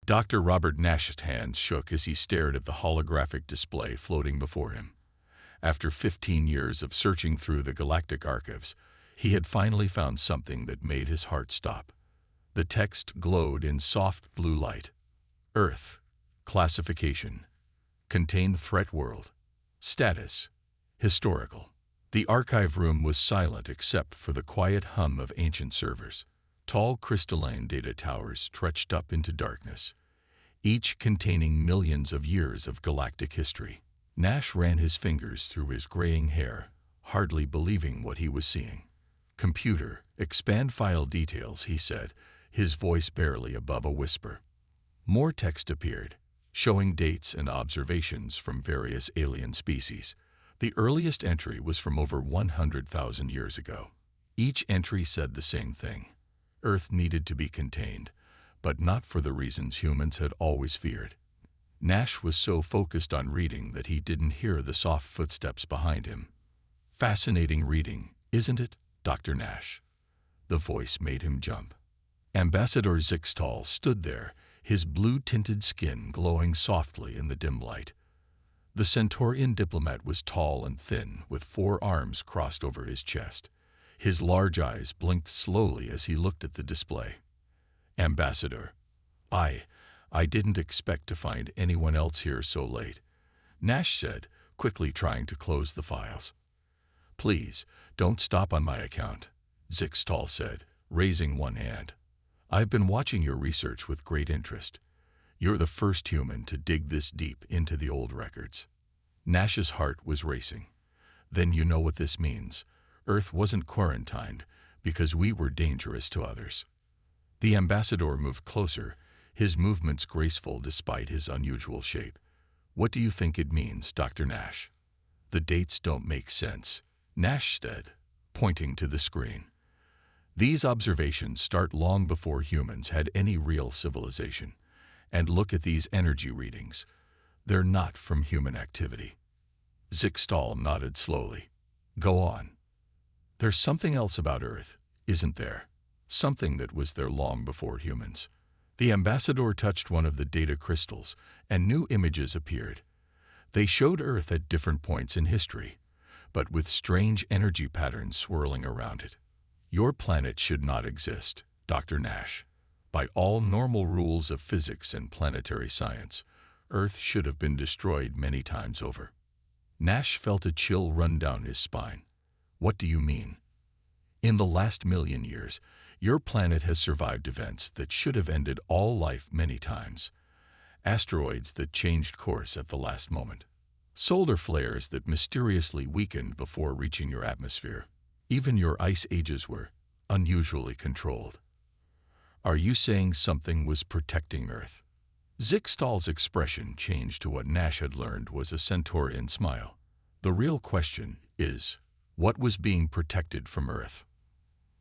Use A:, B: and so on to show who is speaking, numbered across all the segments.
A: Dr. Robert Nash's hands shook as he stared at the holographic display floating before him. After 15 years of searching through the galactic archives, he had finally found something that made his heart stop. The text glowed in soft blue light. Earth. Classification. Contained threat world. Status. Historical. The archive room was silent except for the quiet hum of ancient servers. Tall crystalline data towers stretched up into darkness, each containing millions of years of galactic history. Nash ran his fingers through his graying hair, hardly believing what he was seeing. "Computer, expand file details," he said, his voice barely above a whisper. More text appeared, showing dates and observations from various alien species. The earliest entry was from over 100,000 years ago. Each entry said the same thing. Earth needed to be contained, but not for the reasons humans had always feared. Nash was so focused on reading that he didn't hear the soft footsteps behind him. "Fascinating reading, isn't it, Dr. Nash?" The voice made him jump. Ambassador Zixtal stood there, his blue-tinted skin glowing softly in the dim light. The Centaurian diplomat was tall and thin, with 4 arms crossed over his chest. His large eyes blinked slowly as he looked at the display. "Ambassador, I didn't expect to find anyone else here so late," Nash said, quickly trying to close the files. "Please, don't stop on my account," Zixtal said, raising one hand. "I've been watching your research with great interest. You're the first human to dig this deep into the old records." Nash's heart was racing. "Then you know what this means. Earth wasn't quarantined because we were dangerous to others." The ambassador moved closer, his movements graceful despite his unusual shape. "What do you think it means, Dr. Nash?" "The dates don't make sense," Nash said, pointing to the screen. "These observations start long before humans had any real civilization. And look at these energy readings. They're not from human activity." Zixtal nodded slowly. "Go on." "There's something else about Earth, isn't there? Something that was there long before humans." The ambassador touched one of the data crystals, and new images appeared. They showed Earth at different points in history, but with strange energy patterns swirling around it. "Your planet should not exist, Dr. Nash. By all normal rules of physics and planetary science, Earth should have been destroyed many times over." Nash felt a chill run down his spine. "What do you mean?" "In the last million years, your planet has survived events that should have ended all life many times. Asteroids that changed course at the last moment. Solar flares that mysteriously weakened before reaching your atmosphere. Even your ice ages were unusually controlled. Are you saying something was protecting Earth?" Zixtal's expression changed to what Nash had learned was a Centaurian smile. "The real question is, what was being protected from Earth?"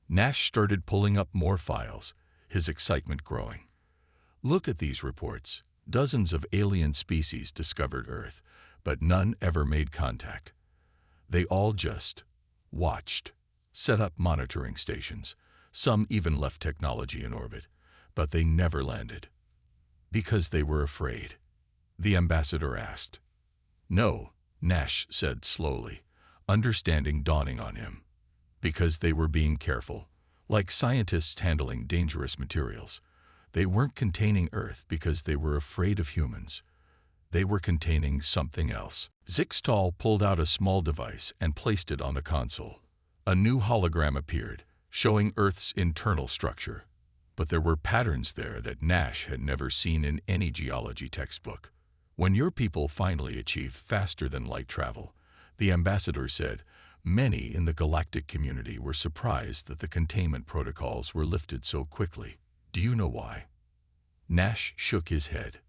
A: Nash started pulling up more files, his excitement growing. "Look at these reports. Dozens of alien species discovered Earth, but none ever made contact. They all just watched, set up monitoring stations. Some even left technology in orbit, but they never landed." "Because they were afraid?" the ambassador asked. "No," Nash said slowly, understanding dawning on him. "Because they were being careful, like scientists handling dangerous materials. They weren't containing Earth because they were afraid of humans. They were containing something else." Zixtal pulled out a small device and placed it on the console. A new hologram appeared, showing Earth's internal structure. But there were patterns there that Nash had never seen in any geology textbook. "When your people finally achieved faster-than-light travel," the ambassador said, "many in the galactic community were surprised that the containment protocols were lifted so quickly. Do you know why?" Nash shook his head.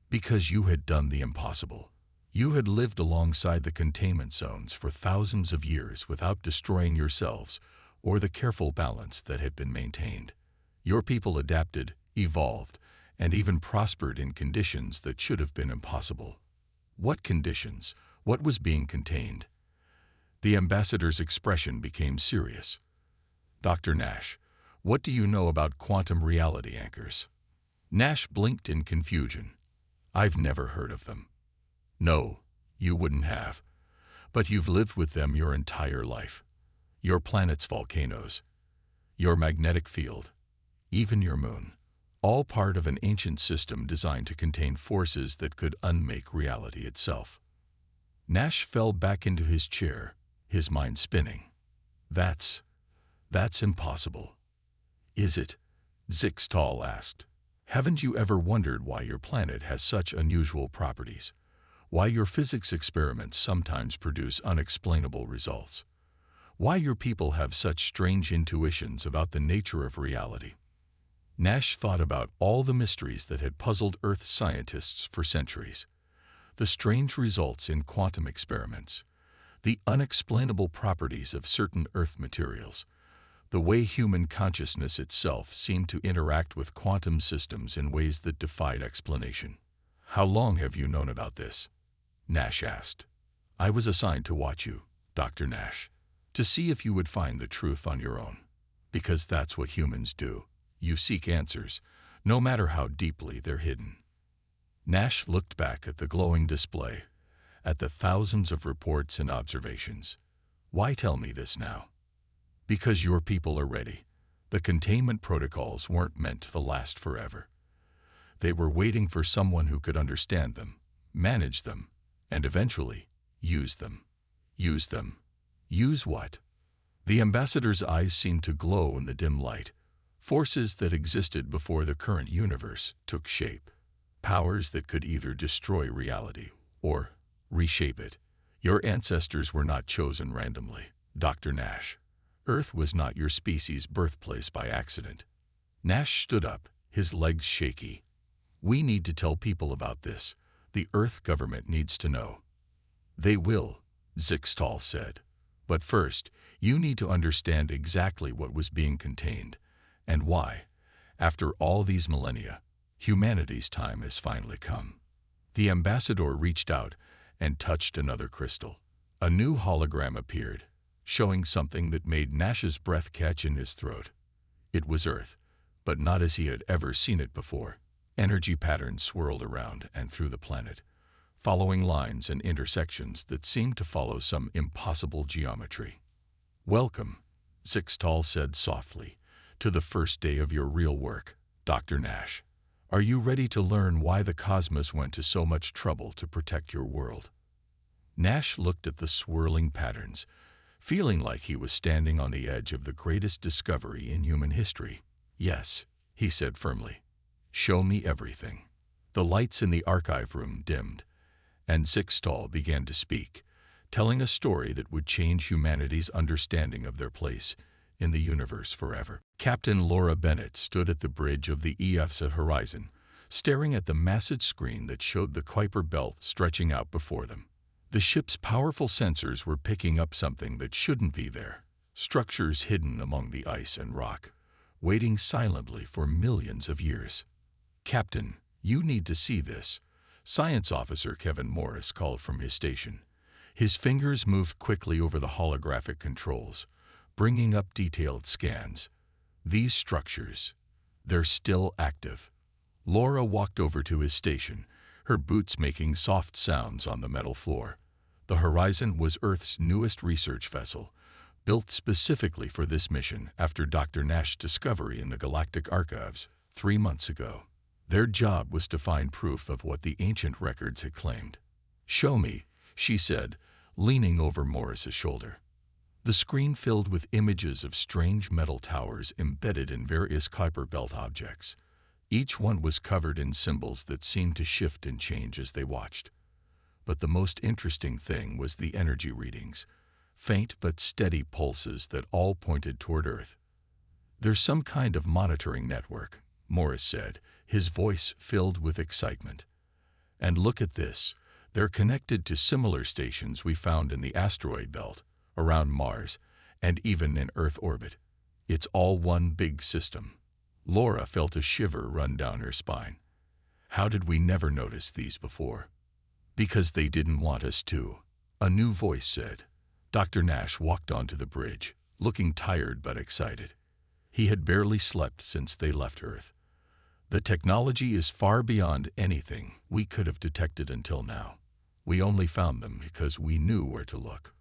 A: "Because you had done the impossible. You had lived alongside the containment zones for thousands of years without destroying yourselves or the careful balance that had been maintained. Your people adapted, evolved, and even prospered in conditions that should have been impossible." "What conditions? What was being contained?" The ambassador's expression became serious. "Dr. Nash, what do you know about quantum reality anchors?" Nash blinked in confusion. I've never heard of them. No, you wouldn't have. But you've lived with them your entire life. Your planet's volcanoes, your magnetic field, even your moon. All part of an ancient system designed to contain forces that could unmake reality itself. Nash fell back into his chair, his mind spinning. That's impossible. Is it? Zixtal asked. Haven't you ever wondered why your planet has such unusual properties? Why your physics experiments sometimes produce unexplainable results? Why your people have such strange intuitions about the nature of reality? Nash thought about all the mysteries that had puzzled Earth scientists for centuries. The strange results in quantum experiments, the unexplainable properties of certain Earth materials, the way human consciousness itself seemed to interact with quantum systems in ways that defied explanation. How long have you known about this? Nash asked. I was assigned to watch you, Dr. Nash, to see if you would find the truth on your own. Because that's what humans do. You seek answers, no matter how deeply they're hidden. Nash looked back at the glowing display, at the thousands of reports and observations. Why tell me this now? Because your people are ready. The containment protocols weren't meant to last forever. They were waiting for someone who could understand them, manage them, and eventually use them. Use them. Use what? The ambassador's eyes seemed to glow in the dim light. Forces that existed before the current universe took shape. Powers that could either destroy reality or reshape it. Your ancestors were not chosen randomly, Dr. Nash. Earth was not your species' birthplace by accident. Nash stood up, his legs shaky. We need to tell people about this. The Earth government needs to know. They will, Zixtal said. But first, you need to understand exactly what was being contained, and why, after all these millennia, humanity's time has finally come. The ambassador reached out and touched another crystal. A new hologram appeared, showing something that made Nash's breath catch in his throat. It was Earth, but not as he had ever seen it before. Energy patterns swirled around and through the planet, following lines and intersections that seemed to follow some impossible geometry. Welcome, Zixtal said softly, to the first day of your real work, Dr. Nash. Are you ready to learn why the cosmos went to so much trouble to protect your world? Nash looked at the swirling patterns, feeling like he was standing on the edge of the greatest discovery in human history. Yes, he said firmly. Show me everything. The lights in the archive room dimmed, and Zixtal began to speak, telling a story that would change humanity's understanding of their place in the universe forever. Captain Laura Bennett stood at the bridge of the EFSA horizon, staring at the massive screen that showed the Kuiper belt stretching out before them. The ship's powerful sensors were picking up something that shouldn't be there. Structures hidden among the ice and rock, waiting silently for millions of years. Captain, you need to see this, Science Officer Kevin Morris called from his station. His fingers moved quickly over the holographic controls, bringing up detailed scans. These structures, they're still active. Laura walked over to his station, her boots making soft sounds on the metal floor. The Horizon was Earth's newest research vessel, built specifically for this mission after Dr. Nash's discovery in the Galactic Archives 3 months ago. Their job was to find proof of what the ancient records had claimed. Show me, she said, leaning over Morris's shoulder. The screen filled with images of strange metal towers embedded in various Kuiper belt objects. Each one was covered in symbols that seemed to shift and change as they watched. But the most interesting thing was the energy readings, faint but steady pulses that all pointed toward Earth. There's some kind of monitoring network, Morris said, his voice filled with excitement. And look at this, they're connected to similar stations we found in the asteroid belt, around Mars, and even in Earth orbit. It's all one big system. Laura felt a shiver run down her spine. How did we never notice these before? Because they didn't want us to, a new voice said. Dr. Nash walked onto the bridge, looking tired but excited. He had barely slept since they left Earth. The technology is far beyond anything we could have detected until now. We only found them because we knew where to look.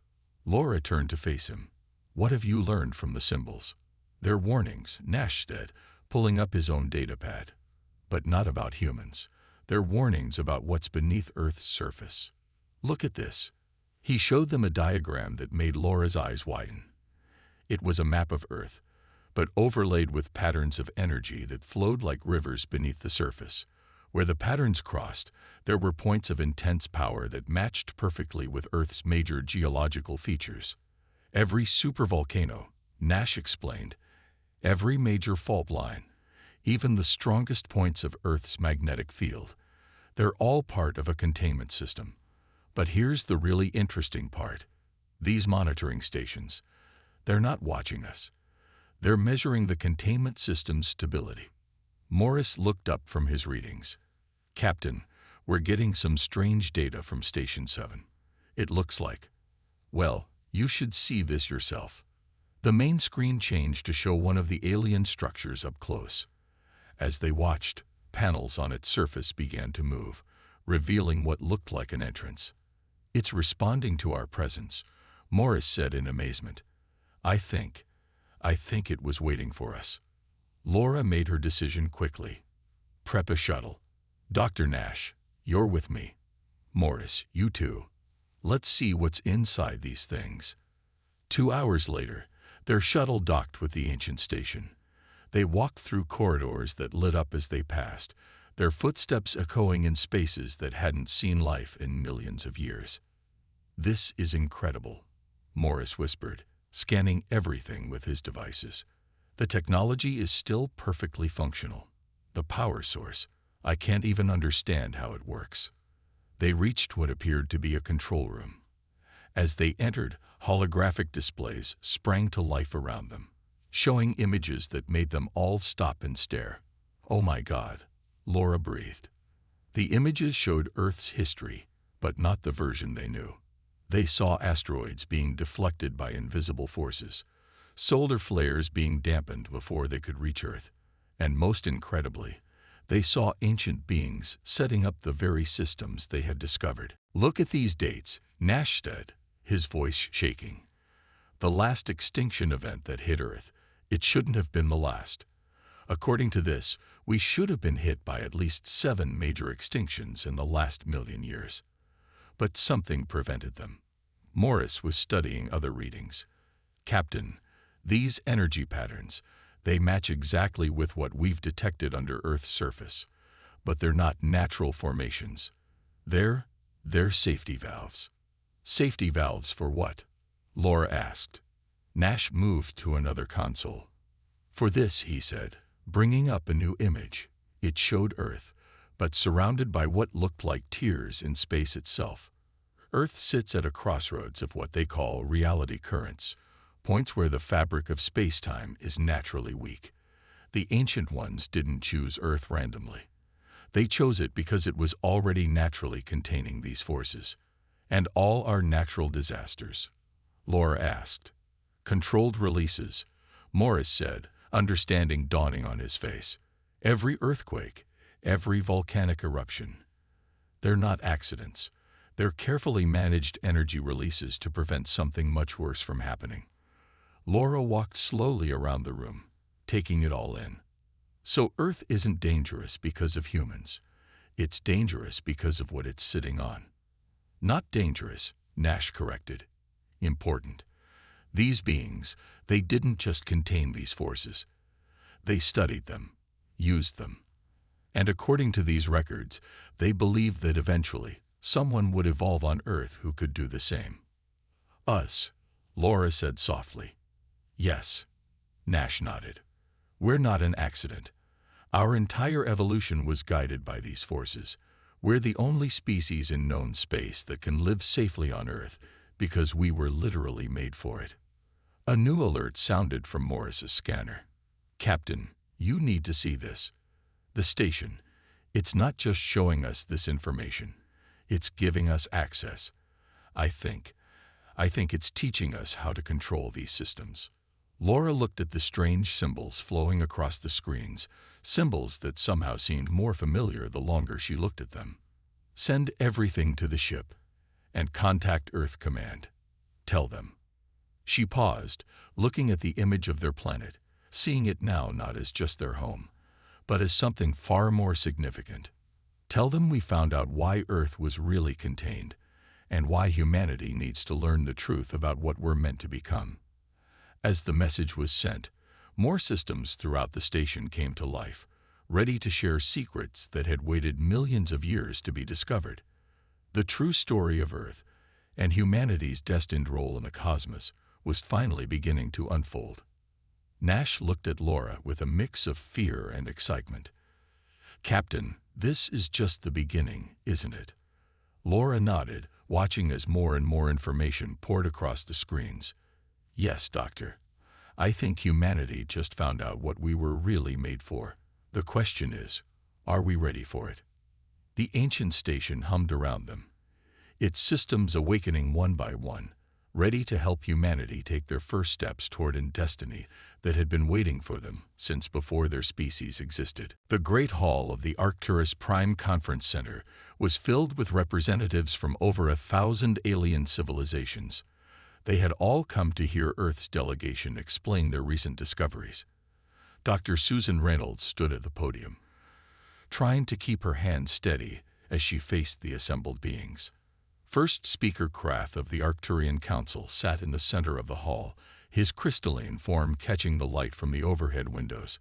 A: Laura turned to face him. What have you learned from the symbols? They're warnings, Nash said, pulling up his own datapad. But not about humans. They're warnings about what's beneath Earth's surface. Look at this. He showed them a diagram that made Laura's eyes widen. It was a map of Earth, but overlaid with patterns of energy that flowed like rivers beneath the surface. Where the patterns crossed, there were points of intense power that matched perfectly with Earth's major geological features. Every supervolcano, Nash explained, every major fault line, even the strongest points of Earth's magnetic field, they're all part of a containment system. But here's the really interesting part. These monitoring stations, they're not watching us. They're measuring the containment system's stability. Morris looked up from his readings. Captain, we're getting some strange data from Station 7. It looks like. Well, you should see this yourself. The main screen changed to show one of the alien structures up close. As they watched, panels on its surface began to move, revealing what looked like an entrance. It's responding to our presence, Morris said in amazement. I think it was waiting for us. Laura made her decision quickly. Prep a shuttle. Dr. Nash, you're with me. Morris, you too. Let's see what's inside these things. 2 hours later, their shuttle docked with the ancient station. They walked through corridors that lit up as they passed, their footsteps echoing in spaces that hadn't seen life in millions of years. This is incredible, Morris whispered, scanning everything with his devices. The technology is still perfectly functional. The power source, I can't even understand how it works. They reached what appeared to be a control room. As they entered, holographic displays sprang to life around them, showing images that made them all stop and stare. Oh my God, Laura breathed. The images showed Earth's history, but not the version they knew. They saw asteroids being deflected by invisible forces, solar flares being dampened before they could reach Earth, and most incredibly, they saw ancient beings setting up the very systems they had discovered. Look at these dates, Nash said, his voice shaking. The last extinction event that hit Earth, it shouldn't have been the last. According to this, we should have been hit by at least 7 major extinctions in the last million years. But something prevented them. Morris was studying other readings. Captain, these energy patterns, they match exactly with what we've detected under Earth's surface, but they're not natural formations. They're safety valves. Safety valves for what? Laura asked. Nash moved to another console. For this, he said, bringing up a new image. It showed Earth, but surrounded by what looked like tiers in space itself. Earth sits at a crossroads of what they call reality currents, points where the fabric of space-time is naturally weak. The ancient ones didn't choose Earth randomly. They chose it because it was already naturally containing these forces. And all our natural disasters? Laura asked. Controlled releases, Morris said, understanding dawning on his face. Every earthquake, every volcanic eruption. They're not accidents. They're carefully managed energy releases to prevent something much worse from happening. Laura walked slowly around the room, taking it all in. So Earth isn't dangerous because of humans. It's dangerous because of what it's sitting on. Not dangerous, Nash corrected. Important. These beings, they didn't just contain these forces. They studied them, used them. And according to these records, they believed that eventually someone would evolve on Earth who could do the same. Us, Laura said softly. Yes, Nash nodded. We're not an accident. Our entire evolution was guided by these forces. We're the only species in known space that can live safely on Earth because we were literally made for it. A new alert sounded from Morris's scanner. Captain, you need to see this. The station, it's not just showing us this information. It's giving us access. I think it's teaching us how to control these systems. Laura looked at the strange symbols flowing across the screens, symbols that somehow seemed more familiar the longer she looked at them. Send everything to the ship and contact Earth Command. Tell them. She paused, looking at the image of their planet, seeing it now not as just their home, but as something far more significant. Tell them we found out why Earth was really contained, and why humanity needs to learn the truth about what we're meant to become. As the message was sent, more systems throughout the station came to life, ready to share secrets that had waited millions of years to be discovered. The true story of Earth and humanity's destined role in the cosmos was finally beginning to unfold. Nash looked at Laura with a mix of fear and excitement. "Captain, this is just the beginning, isn't it?" Laura nodded, watching as more and more information poured across the screens. "Yes, Doctor. I think humanity just found out what we were really made for. The question is, are we ready for it?" The ancient station hummed around them, its systems awakening one by one, ready to help humanity take their first steps toward a destiny that had been waiting for them since before their species existed. The Great Hall of the Arcturus Prime Conference Center was filled with representatives from over 1,000 alien civilizations. They had all come to hear Earth's delegation explain their recent discoveries. Dr. Susan Reynolds stood at the podium, trying to keep her hand steady as she faced the assembled beings. First Speaker Krath of the Arcturian Council sat in the center of the hall, his crystalline form catching the light from the overhead windows.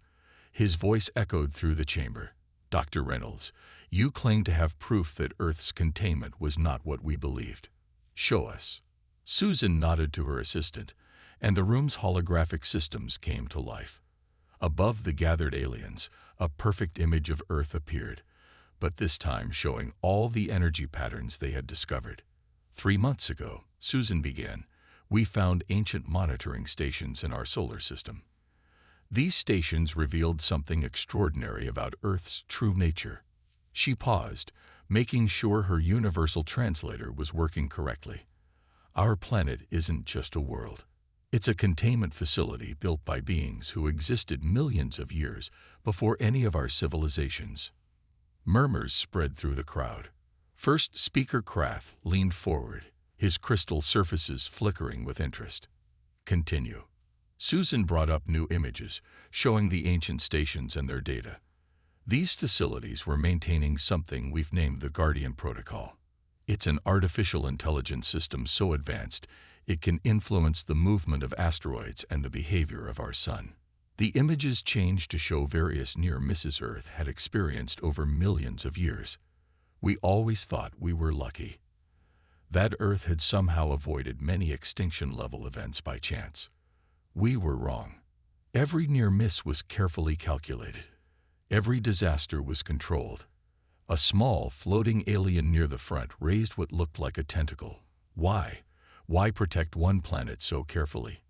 A: His voice echoed through the chamber. "Dr. Reynolds, you claim to have proof that Earth's containment was not what we believed. Show us." Susan nodded to her assistant, and the room's holographic systems came to life. Above the gathered aliens, a perfect image of Earth appeared, but this time showing all the energy patterns they had discovered. 3 months ago, Susan began, we found ancient monitoring stations in our solar system. These stations revealed something extraordinary about Earth's true nature. She paused, making sure her universal translator was working correctly. Our planet isn't just a world. It's a containment facility built by beings who existed millions of years before any of our civilizations. Murmurs spread through the crowd. First Speaker Krath leaned forward, his crystal surfaces flickering with interest. "Continue." Susan brought up new images, showing the ancient stations and their data. These facilities were maintaining something we've named the Guardian Protocol. It's an artificial intelligence system so advanced it can influence the movement of asteroids and the behavior of our sun. The images changed to show various near misses Earth had experienced over millions of years. We always thought we were lucky, that Earth had somehow avoided many extinction-level events by chance. We were wrong. Every near miss was carefully calculated. Every disaster was controlled. A small, floating alien near the front raised what looked like a tentacle. Why? Why protect one planet so carefully?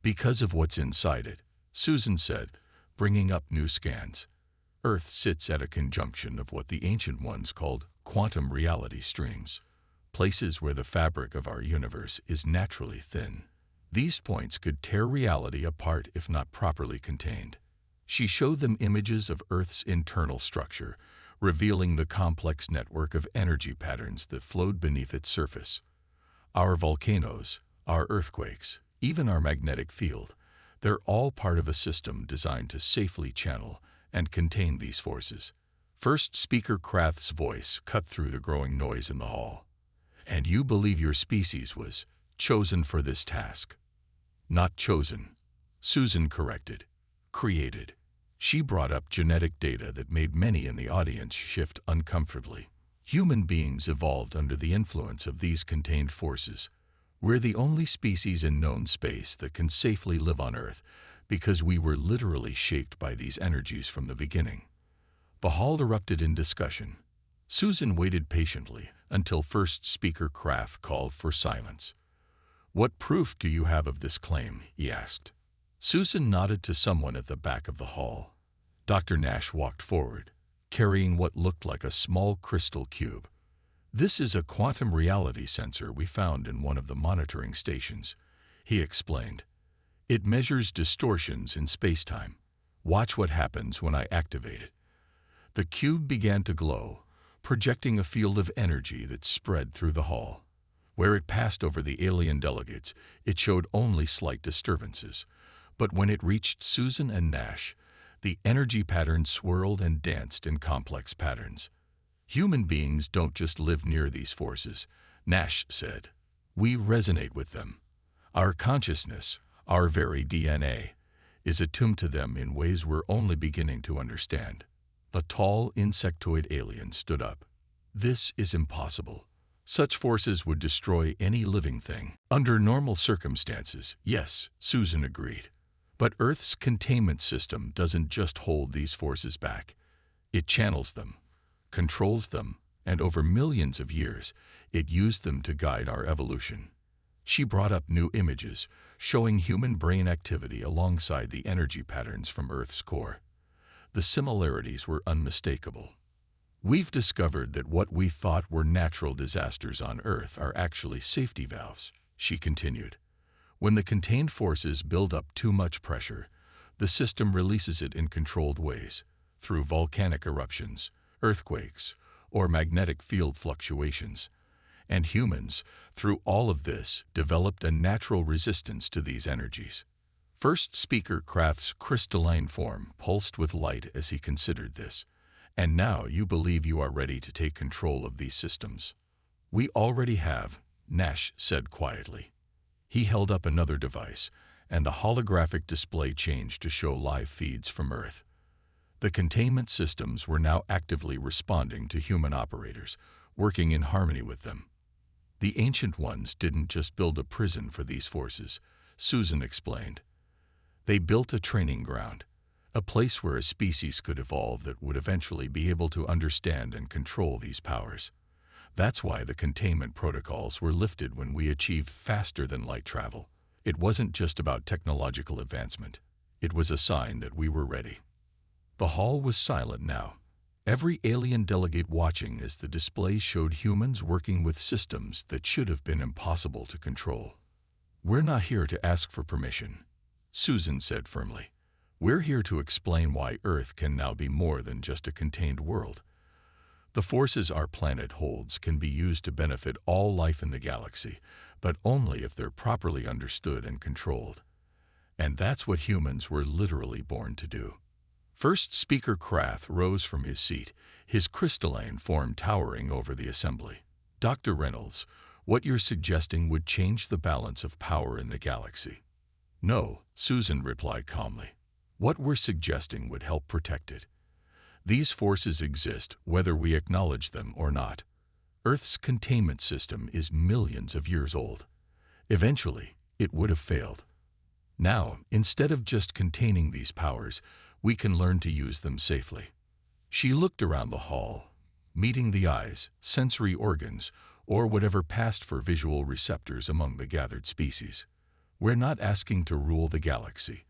A: Because of what's inside it, Susan said, bringing up new scans. Earth sits at a conjunction of what the ancient ones called quantum reality streams, places where the fabric of our universe is naturally thin. These points could tear reality apart if not properly contained. She showed them images of Earth's internal structure, revealing the complex network of energy patterns that flowed beneath its surface. Our volcanoes, our earthquakes, even our magnetic field, they're all part of a system designed to safely channel and contain these forces. First Speaker Krath's voice cut through the growing noise in the hall. "And you believe your species was chosen for this task?" "Not chosen," Susan corrected. "Created." She brought up genetic data that made many in the audience shift uncomfortably. Human beings evolved under the influence of these contained forces. We're the only species in known space that can safely live on Earth because we were literally shaped by these energies from the beginning. The hall erupted in discussion. Susan waited patiently until First Speaker Krath called for silence. "What proof do you have of this claim?" he asked. Susan nodded to someone at the back of the hall. Dr. Nash walked forward, carrying what looked like a small crystal cube. "This is a quantum reality sensor we found in one of the monitoring stations," he explained. It measures distortions in spacetime. Watch what happens when I activate it." The cube began to glow, projecting a field of energy that spread through the hall. Where it passed over the alien delegates, it showed only slight disturbances. But when it reached Susan and Nash, the energy pattern swirled and danced in complex patterns. "Human beings don't just live near these forces," Nash said. "We resonate with them. Our consciousness, our very DNA, is attuned to them in ways we're only beginning to understand." A tall insectoid alien stood up. "This is impossible. Such forces would destroy any living thing." "Under normal circumstances, yes," Susan agreed. "But Earth's containment system doesn't just hold these forces back. It channels them, controls them, and over millions of years, it used them to guide our evolution." She brought up new images, showing human brain activity alongside the energy patterns from Earth's core. The similarities were unmistakable. "We've discovered that what we thought were natural disasters on Earth are actually safety valves," she continued. "When the contained forces build up too much pressure, the system releases it in controlled ways, through volcanic eruptions, earthquakes, or magnetic field fluctuations. And humans, through all of this, developed a natural resistance to these energies." First Speaker Kraft's crystalline form pulsed with light as he considered this. "And now you believe you are ready to take control of these systems." "We already have," Nash said quietly. He held up another device, and the holographic display changed to show live feeds from Earth. The containment systems were now actively responding to human operators, working in harmony with them. "The Ancient Ones didn't just build a prison for these forces," Susan explained. "They built a training ground, a place where a species could evolve that would eventually be able to understand and control these powers. That's why the containment protocols were lifted when we achieved faster-than-light travel. It wasn't just about technological advancement. It was a sign that we were ready." The hall was silent now, every alien delegate watching as the display showed humans working with systems that should have been impossible to control. "We're not here to ask for permission," Susan said firmly. "We're here to explain why Earth can now be more than just a contained world. The forces our planet holds can be used to benefit all life in the galaxy, but only if they're properly understood and controlled. And that's what humans were literally born to do." First Speaker Kraft rose from his seat, his crystalline form towering over the assembly. "Dr. Reynolds, what you're suggesting would change the balance of power in the galaxy." "No," Susan replied calmly. "What we're suggesting would help protect it. These forces exist whether we acknowledge them or not. Earth's containment system is millions of years old. Eventually, it would have failed. Now, instead of just containing these powers, we can learn to use them safely." She looked around the hall, meeting the eyes, sensory organs, or whatever passed for visual receptors among the gathered species. "We're not asking to rule the galaxy.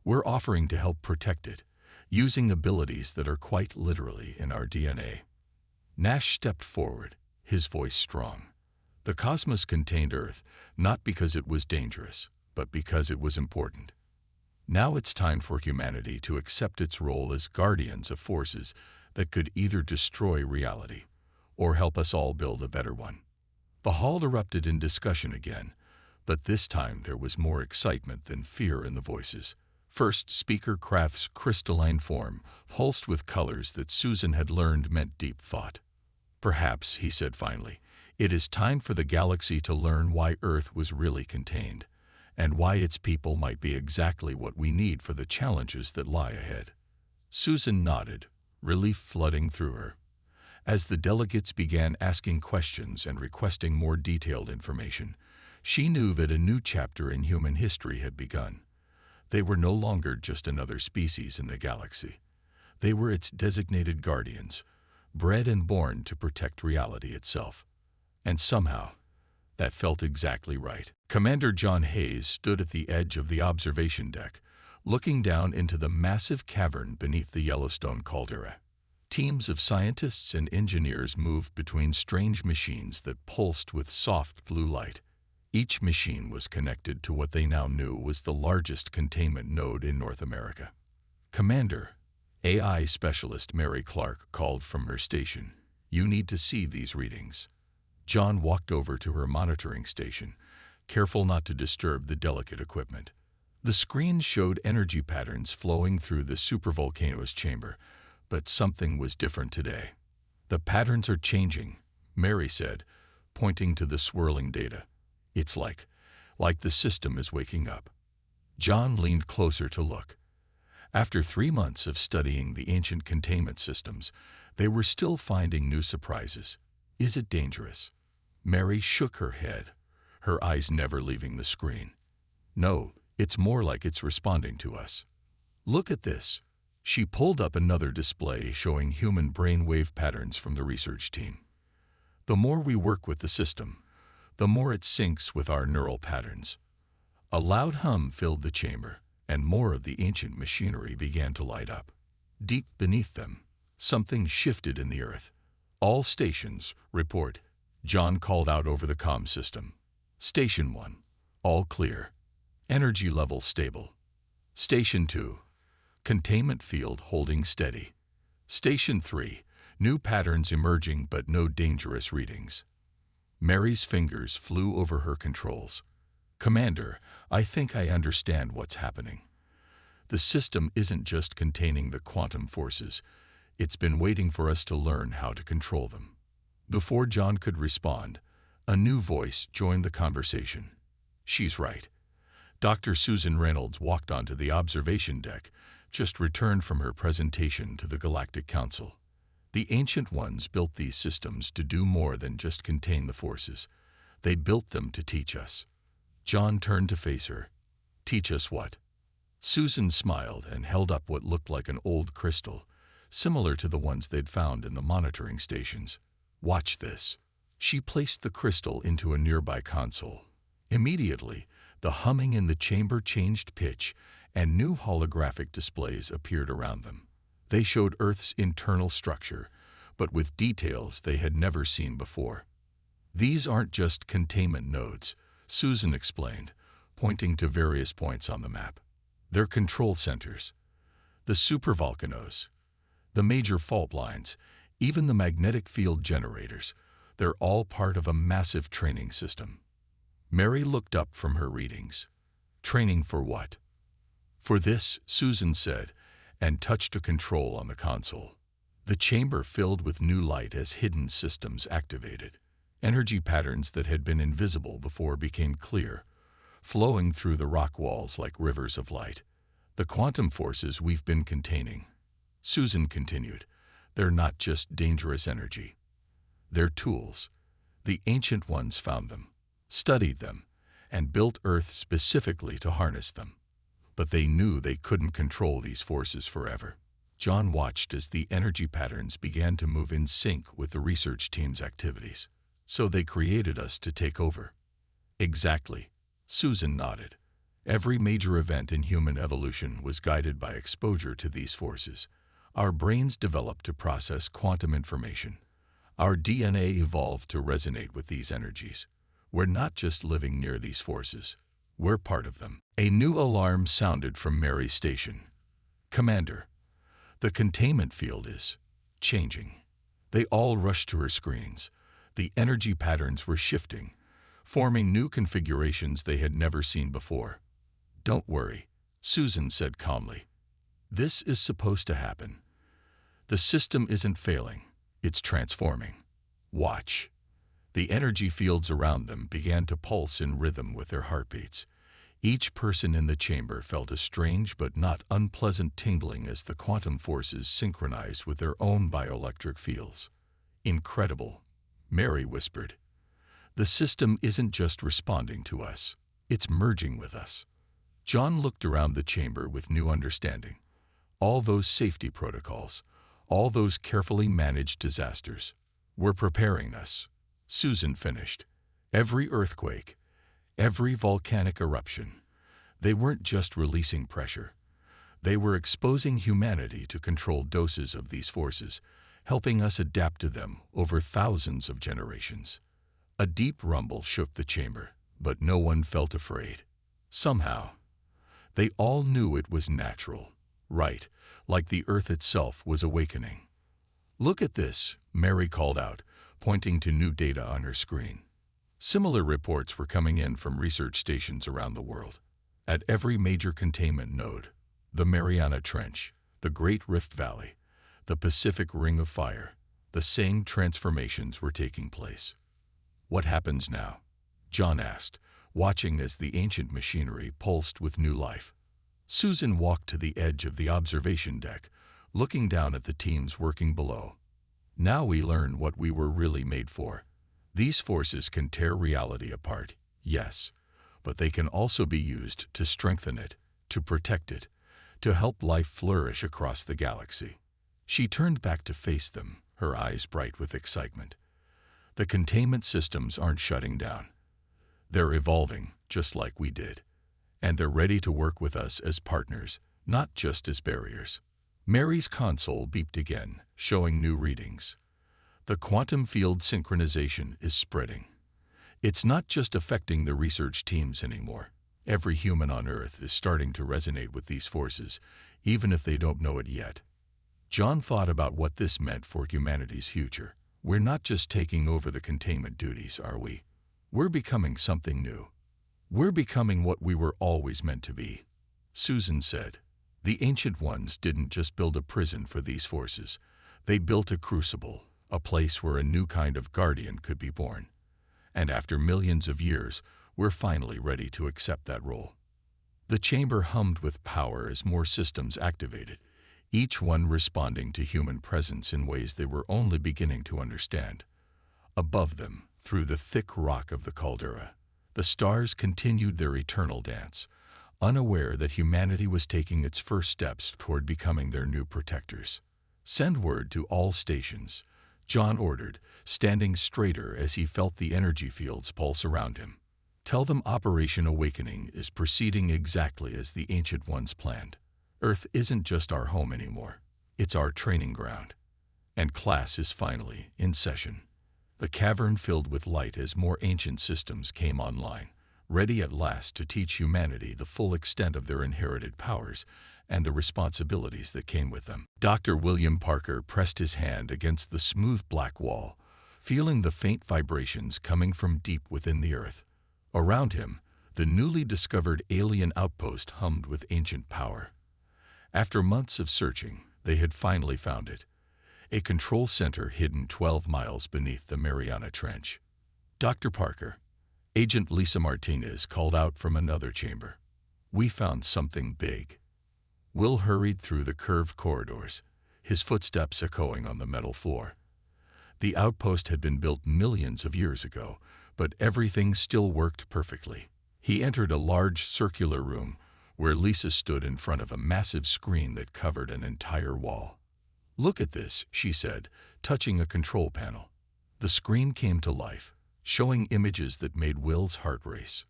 A: We're offering to help protect it, using abilities that are quite literally in our DNA." Nash stepped forward, his voice strong. "The cosmos contained Earth, not because it was dangerous, but because it was important. Now it's time for humanity to accept its role as guardians of forces that could either destroy reality or help us all build a better one." The hall erupted in discussion again, but this time there was more excitement than fear in the voices. First Speaker Kraft's crystalline form pulsed with colors that Susan had learned meant deep thought. "Perhaps," he said finally, "it is time for the galaxy to learn why Earth was really contained, and why its people might be exactly what we need for the challenges that lie ahead." Susan nodded, relief flooding through her. As the delegates began asking questions and requesting more detailed information, she knew that a new chapter in human history had begun. They were no longer just another species in the galaxy. They were its designated guardians, bred and born to protect reality itself. And somehow, that felt exactly right. Commander John Hayes stood at the edge of the observation deck, looking down into the massive cavern beneath the Yellowstone caldera. Teams of scientists and engineers moved between strange machines that pulsed with soft blue light. Each machine was connected to what they now knew was the largest containment node in North America. "Commander," AI specialist Mary Clark called from her station, "you need to see these readings." John walked over to her monitoring station, careful not to disturb the delicate equipment. The screen showed energy patterns flowing through the supervolcano's chamber, but something was different today. "The patterns are changing," Mary said, pointing to the swirling data. "It's like the system is waking up." John leaned closer to look. After 3 months of studying the ancient containment systems, they were still finding new surprises. "Is it dangerous?" Mary shook her head, her eyes never leaving the screen. "No, it's more like it's responding to us. Look at this." She pulled up another display showing human brainwave patterns from the research team. "The more we work with the system, the more it syncs with our neural patterns." A loud hum filled the chamber, and more of the ancient machinery began to light up. Deep beneath them, something shifted in the earth. "All stations, report," John called out over the comm system. "Station 1, all clear. Energy level stable. Station 2, containment field holding steady. Station 3, new patterns emerging but no dangerous readings." Mary's fingers flew over her controls. "Commander, I think I understand what's happening. The system isn't just containing the quantum forces. It's been waiting for us to learn how to control them." Before John could respond, a new voice joined the conversation. "She's right." Dr. Susan Reynolds walked onto the observation deck, just returned from her presentation to the Galactic Council. "The Ancient Ones built these systems to do more than just contain the forces. They built them to teach us." John turned to face her. "Teach us what?" Susan smiled and held up what looked like an old crystal, similar to the ones they'd found in the monitoring stations. "Watch this." She placed the crystal into a nearby console. Immediately, the humming in the chamber changed pitch, and new holographic displays appeared around them. They showed Earth's internal structure, but with details they had never seen before. "These aren't just containment nodes," Susan explained, pointing to various points on the map. "They're control centers. The supervolcanoes, the major fault lines, even the magnetic field generators, they're all part of a massive training system." Mary looked up from her readings. "Training for what?" "For this," Susan said, and touched a control on the console. The chamber filled with new light as hidden systems activated. Energy patterns that had been invisible before became clear, flowing through the rock walls like rivers of light. "The quantum forces we've been containing," Susan continued, "they're not just dangerous energy. They're tools. The Ancient Ones found them, studied them, and built Earth specifically to harness them. But they knew they couldn't control these forces forever." John watched as the energy patterns began to move in sync with the research team's activities. "So they created us to take over." "Exactly," Susan nodded. "Every major event in human evolution was guided by exposure to these forces. Our brains developed to process quantum information. Our DNA evolved to resonate with these energies. We're not just living near these forces. We're part of them." A new alarm sounded from Mary's station. "Commander, the containment field is changing." They all rushed to her screens. The energy patterns were shifting, forming new configurations they had never seen before. "Don't worry," Susan said calmly. "This is supposed to happen. The system isn't failing, it's transforming. Watch." The energy fields around them began to pulse in rhythm with their heartbeats. Each person in the chamber felt a strange but not unpleasant tingling as the quantum forces synchronized with their own bioelectric fields. "Incredible," Mary whispered. "The system isn't just responding to us, it's merging with us." John looked around the chamber with new understanding. All those safety protocols, all those carefully managed disasters, were preparing us. Susan finished. Every earthquake, every volcanic eruption, they weren't just releasing pressure. They were exposing humanity to controlled doses of these forces, helping us adapt to them over thousands of generations. A deep rumble shook the chamber. But no one felt afraid. Somehow, they all knew it was natural, right, like the Earth itself was awakening. "Look at this," Mary called out, pointing to new data on her screen. Similar reports were coming in from research stations around the world. At every major containment node, the Mariana Trench, the Great Rift Valley, the Pacific Ring of Fire, the same transformations were taking place. "What happens now?" John asked, watching as the ancient machinery pulsed with new life. Susan walked to the edge of the observation deck, looking down at the teams working below. "Now we learn what we were really made for. These forces can tear reality apart, yes, but they can also be used to strengthen it, to protect it, to help life flourish across the galaxy." She turned back to face them, her eyes bright with excitement. "The containment systems aren't shutting down. They're evolving, just like we did. And they're ready to work with us as partners, not just as barriers." Mary's console beeped again, showing new readings. The quantum field synchronization is spreading. It's not just affecting the research teams anymore. Every human on Earth is starting to resonate with these forces, even if they don't know it yet. John thought about what this meant for humanity's future. We're not just taking over the containment duties, are we? We're becoming something new. We're becoming what we were always meant to be. Susan said, "The Ancient Ones didn't just build a prison for these forces. They built a crucible, a place where a new kind of guardian could be born. And after millions of years, we're finally ready to accept that role." The chamber hummed with power as more systems activated, each one responding to human presence in ways they were only beginning to understand. Above them, through the thick rock of the caldera, the stars continued their eternal dance, unaware that humanity was taking its first steps toward becoming their new protectors. "Send word to all stations," John ordered, standing straighter as he felt the energy fields pulse around him. "Tell them Operation Awakening is proceeding exactly as the Ancient Ones planned. Earth isn't just our home anymore. It's our training ground. And class is finally in session." The cavern filled with light as more ancient systems came online, ready at last to teach humanity the full extent of their inherited powers and the responsibilities that came with them. Dr. William Parker pressed his hand against the smooth black wall, feeling the faint vibrations coming from deep within the Earth. Around him, the newly discovered alien outpost hummed with ancient power. After months of searching, they had finally found it. A control center hidden 12 miles beneath the Mariana Trench. "Dr. Parker," Agent Lisa Martinez called out from another chamber. "We found something big." Will hurried through the curved corridors, his footsteps echoing on the metal floor. The outpost had been built millions of years ago, but everything still worked perfectly. He entered a large circular room where Lisa stood in front of a massive screen that covered an entire wall. "Look at this," she said, touching a control panel. The screen came to life, showing images that made Will's heart race.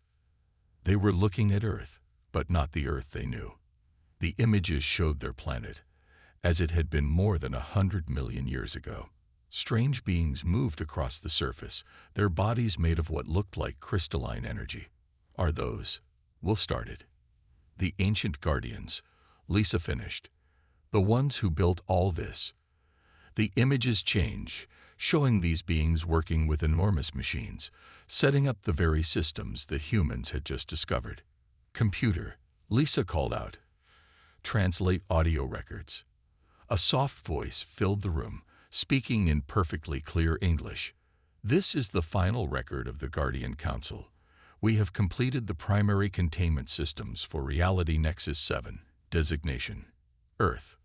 A: They were looking at Earth, but not the Earth they knew. The images showed their planet, as it had been more than 100 million years ago. Strange beings moved across the surface, their bodies made of what looked like crystalline energy. "Are those?" Will started. "The ancient guardians," Lisa finished. "The ones who built all this." The images change, showing these beings working with enormous machines, setting up the very systems that humans had just discovered. "Computer," Lisa called out. "Translate audio records." A soft voice filled the room, speaking in perfectly clear English. "This is the final record of the Guardian Council. We have completed the primary containment systems for Reality Nexus 7, designation Earth.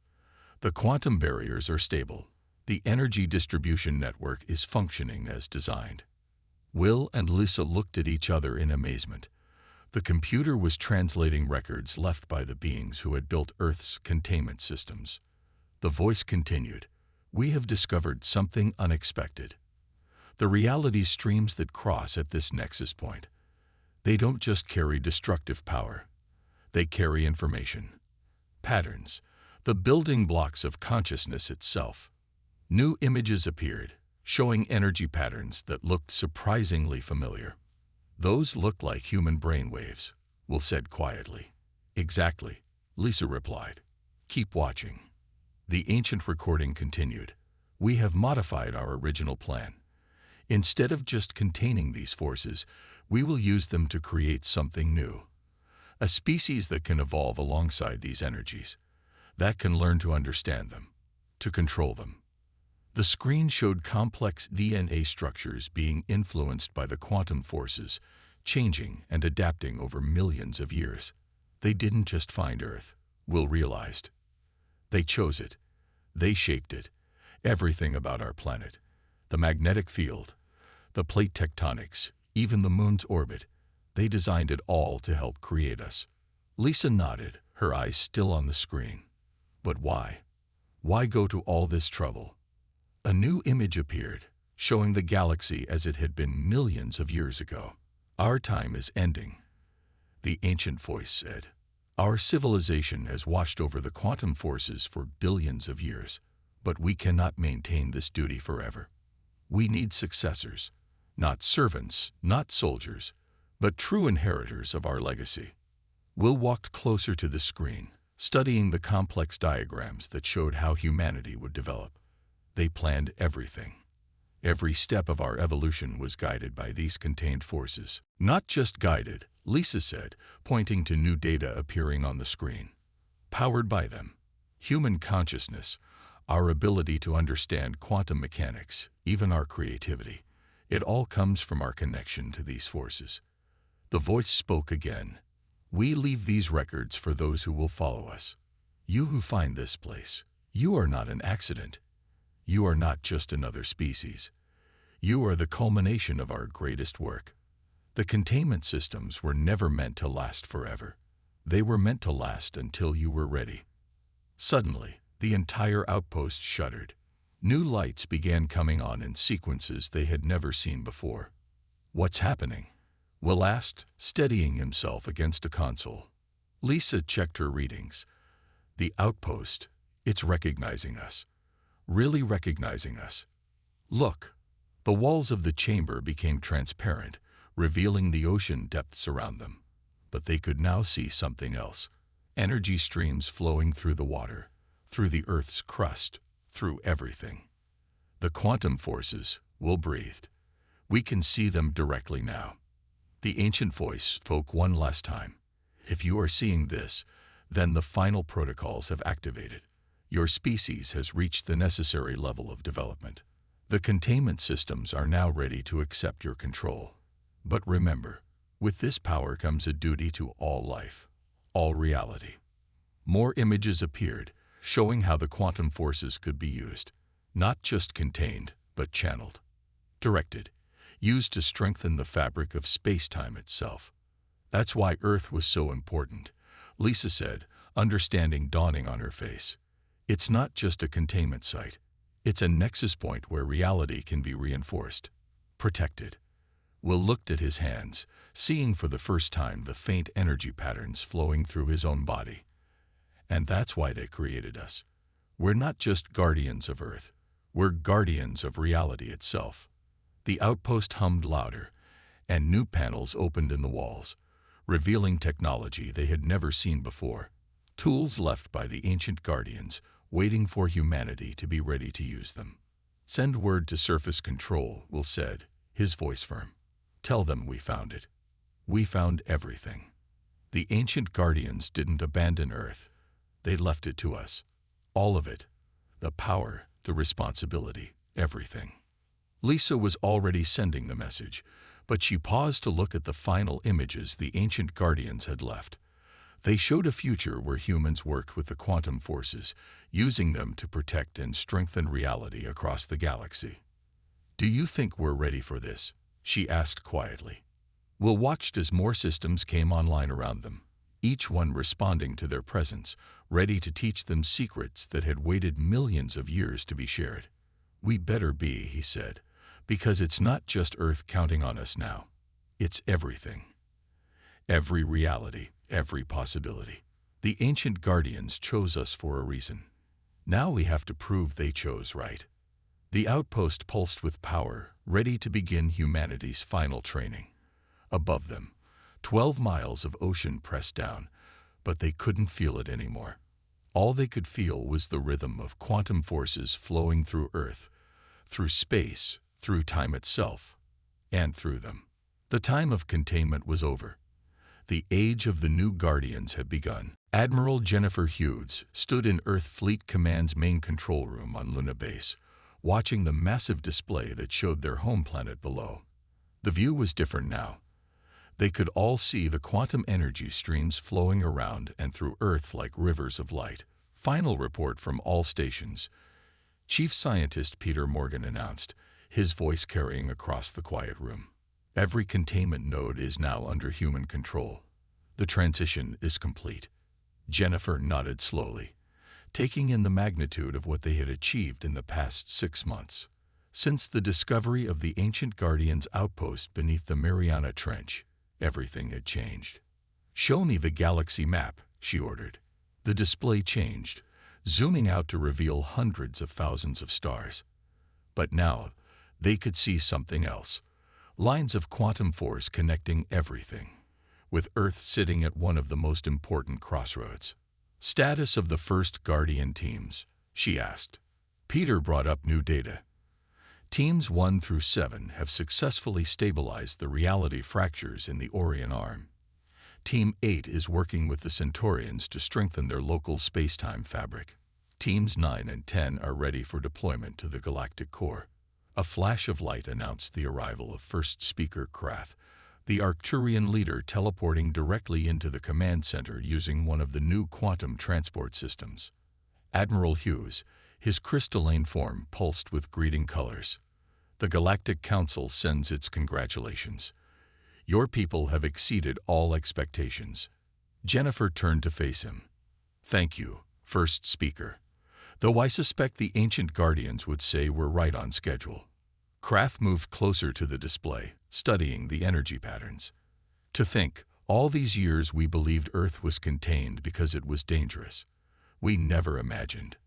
A: The quantum barriers are stable. The energy distribution network is functioning as designed." Will and Lisa looked at each other in amazement. The computer was translating records left by the beings who had built Earth's containment systems. The voice continued, "We have discovered something unexpected. The reality streams that cross at this nexus point. They don't just carry destructive power. They carry information, patterns, the building blocks of consciousness itself." New images appeared, showing energy patterns that looked surprisingly familiar. "Those look like human brainwaves," Will said quietly. "Exactly," Lisa replied. "Keep watching." The ancient recording continued. "We have modified our original plan. Instead of just containing these forces, we will use them to create something new. A species that can evolve alongside these energies, that can learn to understand them, to control them." The screen showed complex DNA structures being influenced by the quantum forces, changing and adapting over millions of years. They didn't just find Earth, Will realized. They chose it. They shaped it. Everything about our planet, the magnetic field, the plate tectonics, even the moon's orbit, they designed it all to help create us. Lisa nodded, her eyes still on the screen. But why? Why go to all this trouble? A new image appeared, showing the galaxy as it had been millions of years ago. "Our time is ending," the ancient voice said. "Our civilization has watched over the quantum forces for billions of years, but we cannot maintain this duty forever. We need successors, not servants, not soldiers, but true inheritors of our legacy." Will walked closer to the screen, studying the complex diagrams that showed how humanity would develop. They planned everything. Every step of our evolution was guided by these contained forces. "Not just guided," Lisa said, pointing to new data appearing on the screen. "Powered by them. Human consciousness, our ability to understand quantum mechanics, even our creativity, it all comes from our connection to these forces." The voice spoke again. "We leave these records for those who will follow us. You who find this place, you are not an accident. You are not just another species. You are the culmination of our greatest work. The containment systems were never meant to last forever. They were meant to last until you were ready." Suddenly, the entire outpost shuddered. New lights began coming on in sequences they had never seen before. "What's happening?" Will asked, steadying himself against a console. Lisa checked her readings. "The outpost, it's recognizing us. Really recognizing us. Look." The walls of the chamber became transparent, revealing the ocean depths around them. But they could now see something else. Energy streams flowing through the water, through the Earth's crust, through everything. "The quantum forces," Will breathed. "We can see them directly now." The ancient voice spoke one last time. "If you are seeing this, then the final protocols have activated. Your species has reached the necessary level of development. The containment systems are now ready to accept your control. But remember, with this power comes a duty to all life, all reality." More images appeared, showing how the quantum forces could be used, not just contained, but channeled, directed, used to strengthen the fabric of space-time itself. "That's why Earth was so important," Lisa said, understanding dawning on her face. "It's not just a containment site. It's a nexus point where reality can be reinforced, protected." Will looked at his hands, seeing for the first time the faint energy patterns flowing through his own body. "And that's why they created us. We're not just guardians of Earth. We're guardians of reality itself." The outpost hummed louder, and new panels opened in the walls, revealing technology they had never seen before. Tools left by the ancient guardians, waiting for humanity to be ready to use them. "Send word to surface control," Will said, his voice firm. "Tell them we found it. We found everything. The ancient guardians didn't abandon Earth. They left it to us. All of it. The power, the responsibility, everything." Lisa was already sending the message, but she paused to look at the final images the ancient guardians had left. They showed a future where humans worked with the quantum forces, using them to protect and strengthen reality across the galaxy. "Do you think we're ready for this?" she asked quietly. Will watched as more systems came online around them, each one responding to their presence, ready to teach them secrets that had waited millions of years to be shared. "We better be," he said, "because it's not just Earth counting on us now. It's everything. Every reality, every possibility. The ancient guardians chose us for a reason. Now we have to prove they chose right." The outpost pulsed with power, ready to begin humanity's final training. Above them, 12 miles of ocean pressed down, but they couldn't feel it anymore. All they could feel was the rhythm of quantum forces flowing through Earth, through space, through time itself, and through them. The time of containment was over. The age of the new Guardians had begun. Admiral Jennifer Hughes stood in Earth Fleet Command's main control room on Luna Base, watching the massive display that showed their home planet below. The view was different now. They could all see the quantum energy streams flowing around and through Earth like rivers of light. Final report from all stations. Chief Scientist Peter Morgan announced, his voice carrying across the quiet room. Every containment node is now under human control. The transition is complete. Jennifer nodded slowly, taking in the magnitude of what they had achieved in the past 6 months. Since the discovery of the ancient Guardian's outpost beneath the Mariana Trench, everything had changed. "Show me the galaxy map," she ordered. The display changed, zooming out to reveal hundreds of thousands of stars. But now, they could see something else. Lines of quantum force connecting everything, with Earth sitting at one of the most important crossroads. "Status of the first Guardian teams," she asked. Peter brought up new data. Teams 1 through 7 have successfully stabilized the reality fractures in the Orion Arm. Team 8 is working with the Centaurians to strengthen their local space-time fabric. Teams 9 and 10 are ready for deployment to the galactic core. A flash of light announced the arrival of First Speaker Krath, the Arcturian leader teleporting directly into the command center using one of the new quantum transport systems. Admiral Hughes, his crystalline form pulsed with greeting colors. "The Galactic Council sends its congratulations. Your people have exceeded all expectations." Jennifer turned to face him. "Thank you, First Speaker. Though I suspect the ancient Guardians would say we're right on schedule." Krath moved closer to the display, studying the energy patterns. "To think, all these years we believed Earth was contained because it was dangerous. We never imagined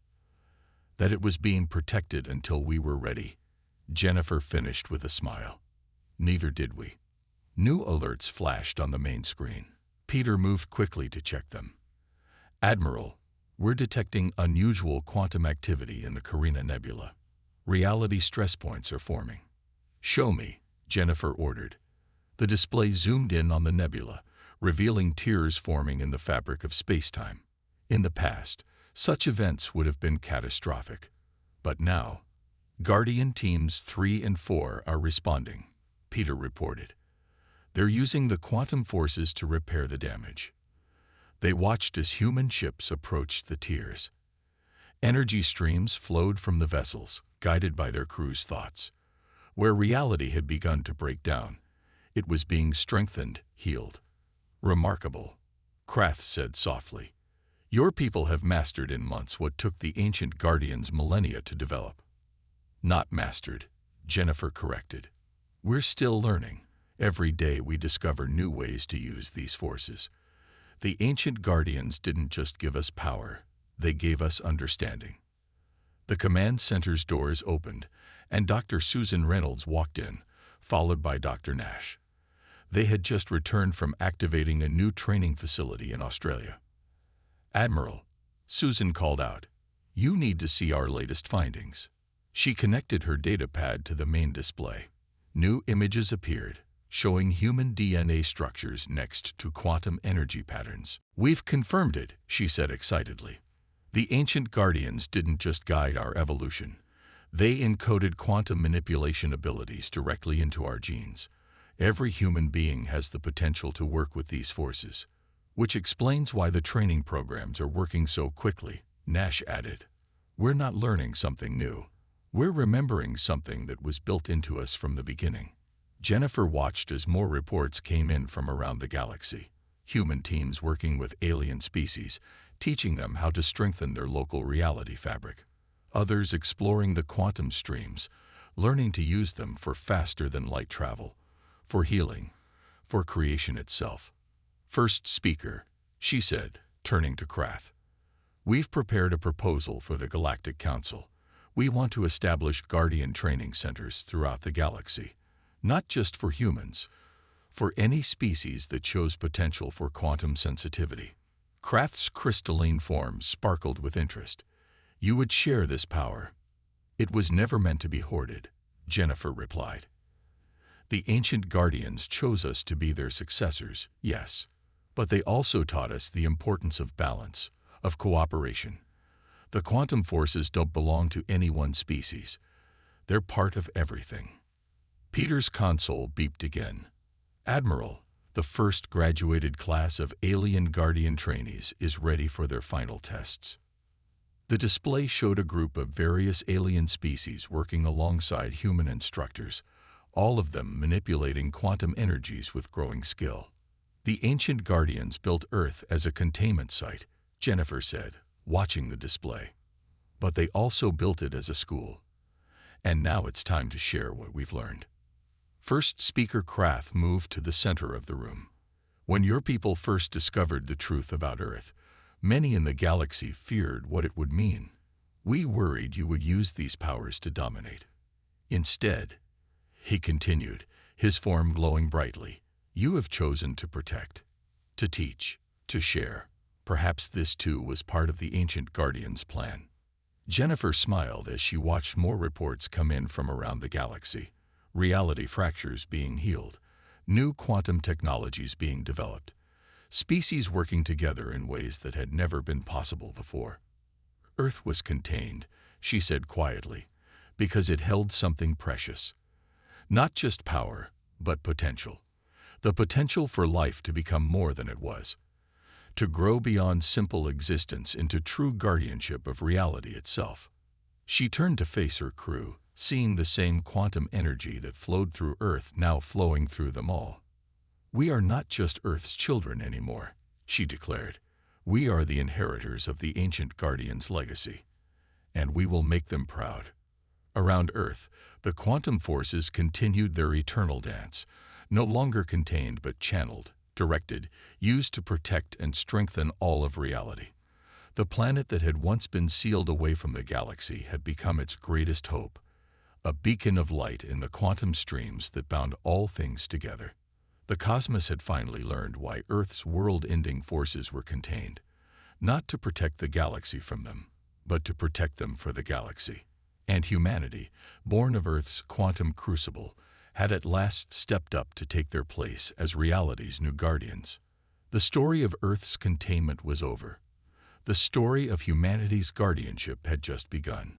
A: that it was being protected until we were ready." Jennifer finished with a smile. "Neither did we." New alerts flashed on the main screen. Peter moved quickly to check them. "Admiral, we're detecting unusual quantum activity in the Carina Nebula. Reality stress points are forming." "Show me," Jennifer ordered. The display zoomed in on the nebula, revealing tiers forming in the fabric of space-time. In the past, such events would have been catastrophic. But now, Guardian Teams 3 and 4 are responding, Peter reported. They're using the quantum forces to repair the damage. They watched as human ships approached the tiers. Energy streams flowed from the vessels, guided by their crew's thoughts. Where reality had begun to break down, it was being strengthened, healed. "Remarkable," Krath said softly. "Your people have mastered in months what took the ancient Guardians millennia to develop." "Not mastered," Jennifer corrected. "We're still learning. Every day we discover new ways to use these forces. The ancient Guardians didn't just give us power, they gave us understanding." The command center's doors opened, and Dr. Susan Reynolds walked in, followed by Dr. Nash. They had just returned from activating a new training facility in Australia. "Admiral," Susan called out, "you need to see our latest findings." She connected her datapad to the main display. New images appeared, showing human DNA structures next to quantum energy patterns. "We've confirmed it," she said excitedly. "The ancient Guardians didn't just guide our evolution. They encoded quantum manipulation abilities directly into our genes. Every human being has the potential to work with these forces, which explains why the training programs are working so quickly," Nash added. "We're not learning something new. We're remembering something that was built into us from the beginning." Jennifer watched as more reports came in from around the galaxy. Human teams working with alien species, teaching them how to strengthen their local reality fabric. Others exploring the quantum streams, learning to use them for faster-than-light travel, for healing, for creation itself. "First Speaker," she said, turning to Krath. "We've prepared a proposal for the Galactic Council. We want to establish Guardian training centers throughout the galaxy, not just for humans, for any species that shows potential for quantum sensitivity. Kraft's crystalline form sparkled with interest. You would share this power. It was never meant to be hoarded, Jennifer replied. The ancient guardians chose us to be their successors, yes, but they also taught us the importance of balance, of cooperation. The quantum forces don't belong to any one species. They're part of everything. Peter's console beeped again. Admiral, the first graduated class of Alien Guardian trainees is ready for their final tests. The display showed a group of various alien species working alongside human instructors, all of them manipulating quantum energies with growing skill. The ancient guardians built Earth as a containment site, Jennifer said, watching the display. But they also built it as a school. And now it's time to share what we've learned. First speaker Kraft moved to the center of the room. When your people first discovered the truth about Earth, many in the galaxy feared what it would mean. We worried you would use these powers to dominate. Instead, he continued, his form glowing brightly, you have chosen to protect, to teach, to share. Perhaps this too was part of the ancient guardian's plan. Jennifer smiled as she watched more reports come in from around the galaxy. Reality fractures being healed, new quantum technologies being developed, species working together in ways that had never been possible before. Earth was contained, she said quietly, because it held something precious. Not just power, but potential. The potential for life to become more than it was. To grow beyond simple existence into true guardianship of reality itself. She turned to face her crew, seeing the same quantum energy that flowed through Earth now flowing through them all. We are not just Earth's children anymore, she declared. We are the inheritors of the ancient guardian's legacy, and we will make them proud. Around Earth, the quantum forces continued their eternal dance, no longer contained but channeled, directed, used to protect and strengthen all of reality. The planet that had once been sealed away from the galaxy had become its greatest hope, a beacon of light in the quantum streams that bound all things together. The cosmos had finally learned why Earth's world-ending forces were contained, not to protect the galaxy from them, but to protect them for the galaxy. And humanity, born of Earth's quantum crucible, had at last stepped up to take their place as reality's new guardians. The story of Earth's containment was over. The story of humanity's guardianship had just begun.